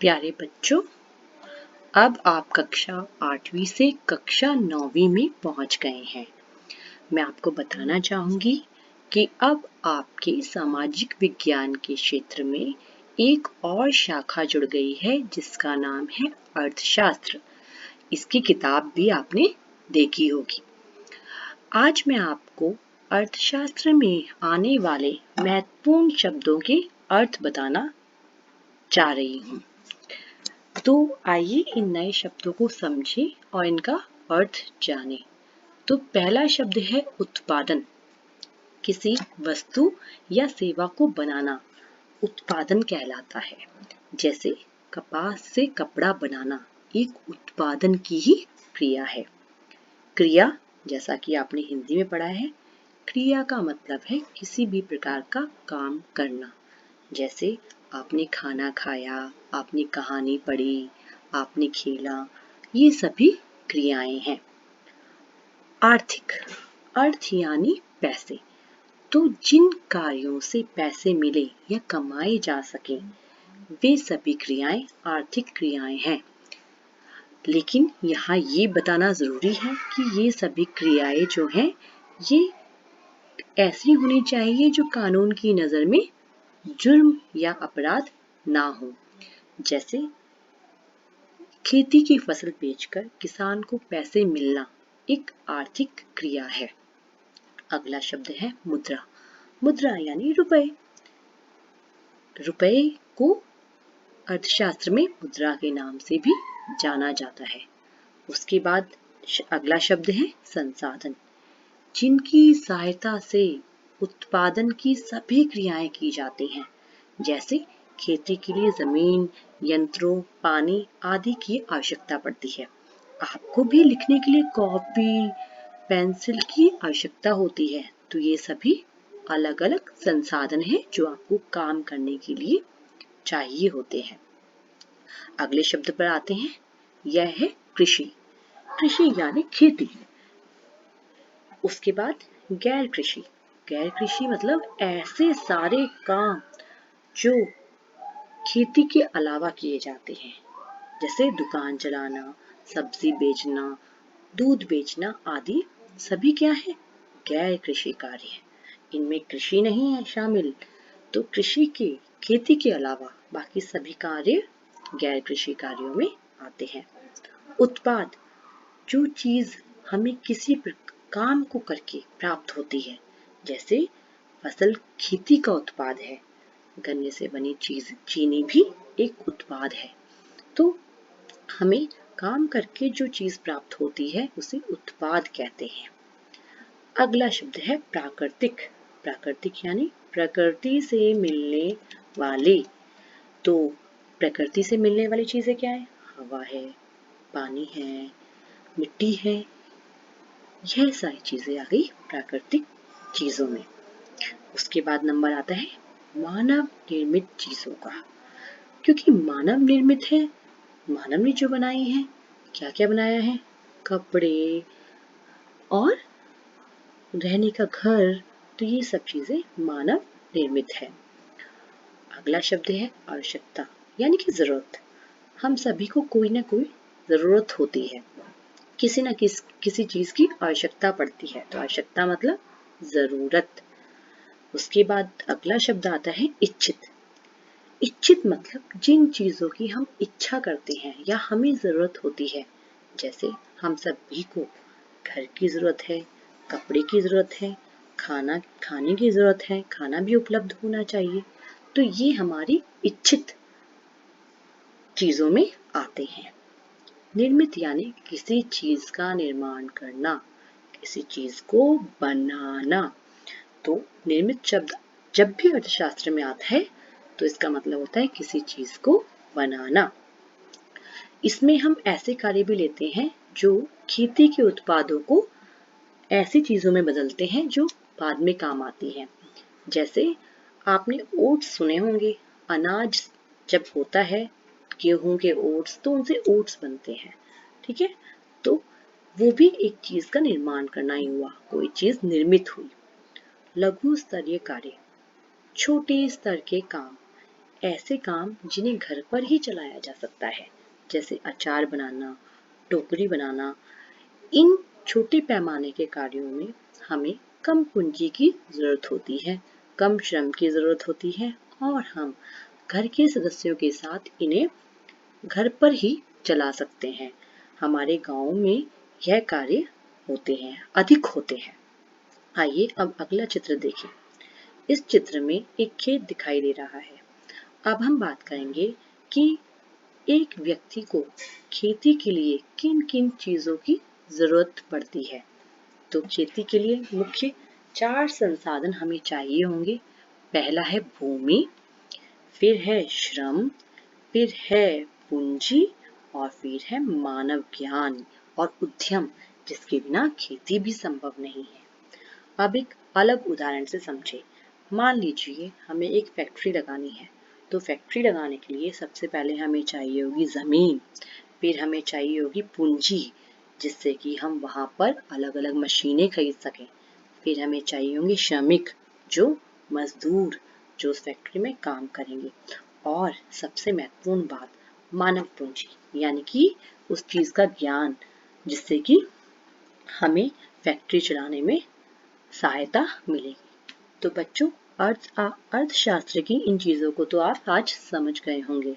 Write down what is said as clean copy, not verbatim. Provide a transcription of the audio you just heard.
प्यारे बच्चों, अब आप कक्षा 8वीं से कक्षा 9वीं में पहुंच गए हैं। मैं आपको बताना चाहूंगी कि अब आपके सामाजिक विज्ञान के क्षेत्र में एक और शाखा जुड़ गई है जिसका नाम है अर्थशास्त्र। इसकी किताब भी आपने देखी होगी। आज मैं आपको अर्थशास्त्र में आने वाले महत्वपूर्ण शब्दों के अर्थ बताना चाह रही हूँ। तो आइए इन नए शब्दों को समझें और इनका अर्थ जानें। तो पहला शब्द है उत्पादन। किसी वस्तु या सेवा को बनाना उत्पादन कहलाता है। जैसे कपास से कपड़ा बनाना एक उत्पादन की ही क्रिया है। क्रिया, जैसा कि आपने हिंदी में पढ़ा है, क्रिया का मतलब है किसी भी प्रकार का काम करना। जैसे आपने खाना खाया, आपने कहानी पढ़ी, आपने खेला, ये सभी क्रियाएं हैं। आर्थिक, अर्थ यानी पैसे। तो जिन कार्यों से पैसे मिले या कमाए जा सके वे सभी क्रियाएं आर्थिक क्रियाएं हैं। लेकिन यहाँ ये बताना जरूरी है कि ये सभी क्रियाएं जो हैं ये ऐसी होनी चाहिए जो कानून की नजर में जुर्म या अपराध ना हो। जैसे खेती की फसल बेचकर किसान को पैसे मिलना एक आर्थिक क्रिया है। अगला शब्द है मुद्रा। मुद्रा यानी रुपए। रुपए को अर्थशास्त्र में मुद्रा के नाम से भी जाना जाता है। उसके बाद अगला शब्द है संसाधन, जिनकी सहायता से उत्पादन की सभी क्रियाएं की जाती हैं। जैसे खेती के लिए जमीन, यंत्रों, पानी आदि की आवश्यकता पड़ती है। आपको भी लिखने के लिए कॉपी, पेंसिल की आवश्यकता होती है। तो ये सभी अलग अलग संसाधन हैं जो आपको काम करने के लिए चाहिए होते हैं। अगले शब्द पर आते हैं, यह है कृषि। कृषि यानी खेती। उसके बाद गैर कृषि। गैर कृषि मतलब ऐसे सारे काम जो खेती के अलावा किए जाते हैं। जैसे दुकान चलाना, सब्जी बेचना, दूध बेचना आदि सभी क्या है? गैर कृषि कार्य है। इनमें कृषि नहीं है शामिल। तो कृषि के खेती के अलावा बाकी सभी कार्य गैर कृषि कार्यों में आते हैं। उत्पाद, जो चीज हमें किसी काम को करके प्राप्त होती है। जैसे फसल खेती का उत्पाद है। गन्ने से बनी चीज चीनी भी एक उत्पाद है। तो हमें काम करके जो चीज प्राप्त होती है उसे उत्पाद कहते हैं। अगला शब्द है प्राकृतिक। प्राकृतिक यानी प्रकृति से मिलने वाले। तो प्रकृति से मिलने वाली चीजें क्या है? हवा है, पानी है, मिट्टी है। यह सारी चीजें आ गई प्राकृतिक चीजों में। उसके बाद नंबर आता है मानव निर्मित चीजों का। क्योंकि मानव निर्मित है, मानव ने जो बनाई है, क्या क्या बनाया है? कपड़े और रहने का घर। तो ये सब चीजें मानव निर्मित है। अगला शब्द है आवश्यकता यानी कि जरूरत। हम सभी को कोई ना कोई जरूरत होती है। किसी न किसी चीज की आवश्यकता पड़ती है। तो आवश्यकता मतलब जरूरत। उसके बाद अगला शब्द आता है इच्छित। इच्छित मतलब जिन चीजों की हम इच्छा करते हैं या हमें जरूरत होती है। जैसे हम सभी को घर की जरूरत है, कपड़े की जरूरत है, खाना खाने की जरूरत है, खाना भी उपलब्ध होना चाहिए। तो ये हमारी इच्छित चीजों में आते हैं। निर्मित यानी किसी चीज का निर्माण करना, किसी चीज को बनाना। तो निर्मित शब्द जब भी अर्थशास्त्र में आता है तो इसका मतलब होता है किसी चीज को बनाना। इसमें हम ऐसे कार्य भी लेते हैं जो खेती के उत्पादों को ऐसी चीजों में बदलते हैं जो बाद में काम आती हैं। जैसे आपने ओट्स सुने होंगे। अनाज जब होता है, गेहूं के ओट्स, तो उनसे ओट्स बनते हैं। ठीक है, तो वो भी एक चीज का निर्माण करना ही हुआ, कोई चीज निर्मित हुई। लघु स्तरीय कार्य, छोटे स्तर के काम, ऐसे काम जिन्हें घर पर ही चलाया जा सकता है, जैसे अचार बनाना, टोकरी बनाना। इन छोटे पैमाने के कार्यों में हमें कम पूंजी की जरूरत होती है, कम श्रम की जरूरत होती है और हम घर के सदस्यों के साथ इन्हें घर पर ही चला सकते हैं। हमारे गांव में यह कार्य होते हैं, अधिक होते हैं। आइए अब अगला चित्र देखें। इस चित्र में एक खेत दिखाई दे रहा है। अब हम बात करेंगे कि एक व्यक्ति को खेती के लिए किन किन चीजों की जरूरत पड़ती है। तो खेती के लिए मुख्य 4 संसाधन हमें चाहिए होंगे। पहला है भूमि, फिर है श्रम, फिर है पूंजी और फिर है मानव ज्ञान और उद्यम, जिसके बिना खेती भी संभव नहीं है। अब एक अलग उदाहरण से समझे। मान लीजिए हमें एक फैक्ट्री लगानी है। तो फैक्ट्री लगाने के लिए सबसे पहले हमें चाहिए होगी जमीन, फिर हमें चाहिए होगी पूंजी, जिससे कि हम वहां पर अलग अलग मशीनें खरीद सकें। फिर हमें चाहिए होंगे श्रमिक, जो मजदूर, जो उस फैक्ट्री में काम करेंगे। और सबसे महत्वपूर्ण बात, मानव पूंजी, यानी कि उस चीज का ज्ञान, जिससे कि हमें फैक्ट्री चलाने में सहायता मिलेगी। तो बच्चों, अर्थशास्त्र की इन चीजों को तो आप आज समझ गए होंगे।